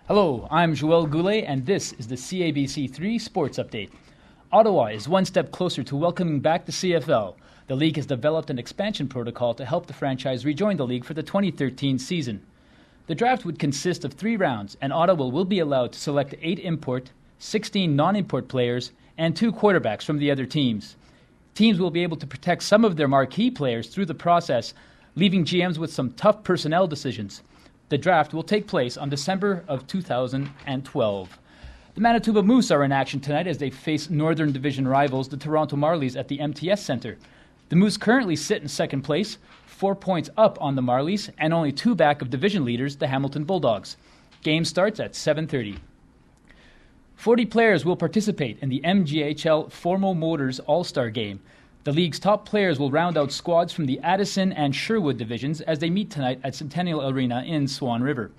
Hello, I'm Joel Goulet, and this is the CABC3 Sports Update. Ottawa is one step closer to welcoming back the CFL. The league has developed an expansion protocol to help the franchise rejoin the league for the 2013 season. The draft would consist of 3 rounds, and Ottawa will be allowed to select 8 import, 16 non-import players, and 2 quarterbacks from the other teams. Teams will be able to protect some of their marquee players through the process, leaving GMs with some tough personnel decisions. The draft will take place on December of 2012. The Manitoba Moose are in action tonight as they face Northern Division rivals, the Toronto Marlies, at the MTS Centre. The Moose currently sit in second place, 4 points up on the Marlies, and only 2 back of division leaders, the Hamilton Bulldogs. Game starts at 7:30. 40 players will participate in the MGHL Formo Motors All-Star Game. The league's top players will round out squads from the Addison and Sherwood divisions as they meet tonight at Centennial Arena in Swan River.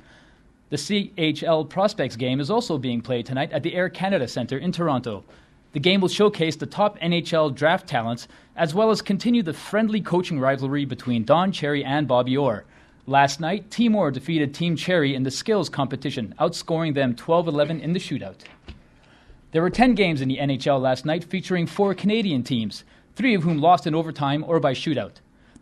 The CHL Prospects game is also being played tonight at the Air Canada Centre in Toronto. The game will showcase the top NHL draft talents as well as continue the friendly coaching rivalry between Don Cherry and Bobby Orr. Last night, Team Orr defeated Team Cherry in the skills competition, outscoring them 12-11 in the shootout. There were 10 games in the NHL last night featuring 4 Canadian teams, 3 of whom lost in overtime or by shootout.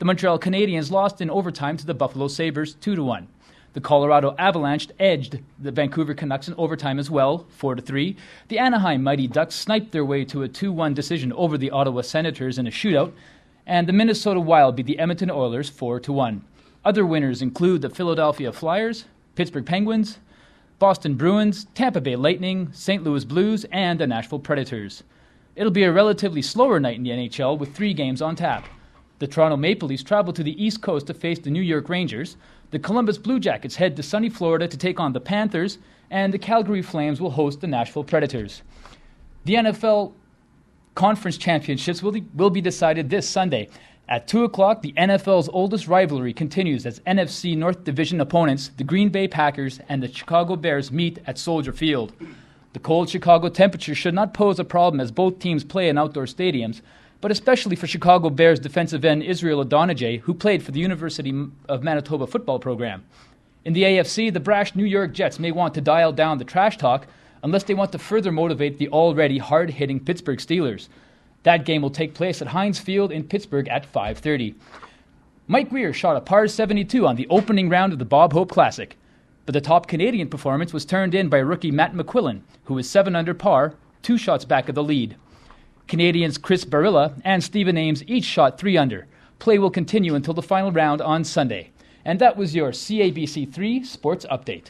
The Montreal Canadiens lost in overtime to the Buffalo Sabres 2-1. The Colorado Avalanche edged the Vancouver Canucks in overtime as well, 4-3. The Anaheim Mighty Ducks sniped their way to a 2-1 decision over the Ottawa Senators in a shootout, and the Minnesota Wild beat the Edmonton Oilers 4-1. Other winners include the Philadelphia Flyers, Pittsburgh Penguins, Boston Bruins, Tampa Bay Lightning, St. Louis Blues, and the Nashville Predators. It'll be a relatively slower night in the NHL with 3 games on tap. The Toronto Maple Leafs travel to the East Coast to face the New York Rangers. The Columbus Blue Jackets head to sunny Florida to take on the Panthers, and the Calgary Flames will host the Nashville Predators. The NFL Conference Championships will be decided this Sunday. At 2 o'clock, the NFL's oldest rivalry continues as NFC North Division opponents, the Green Bay Packers and the Chicago Bears, meet at Soldier Field. The cold Chicago temperature should not pose a problem as both teams play in outdoor stadiums, but especially for Chicago Bears defensive end Israel Adonijah, who played for the University of Manitoba football program. In the AFC, the brash New York Jets may want to dial down the trash talk unless they want to further motivate the already hard-hitting Pittsburgh Steelers. That game will take place at Heinz Field in Pittsburgh at 5:30. Mike Weir shot a par 72 on the opening round of the Bob Hope Classic, but the top Canadian performance was turned in by rookie Matt McQuillan, who is 7 under par, 2 shots back of the lead. Canadians Chris Barilla and Stephen Ames each shot 3 under. Play will continue until the final round on Sunday. And that was your CABC3 Sports Update.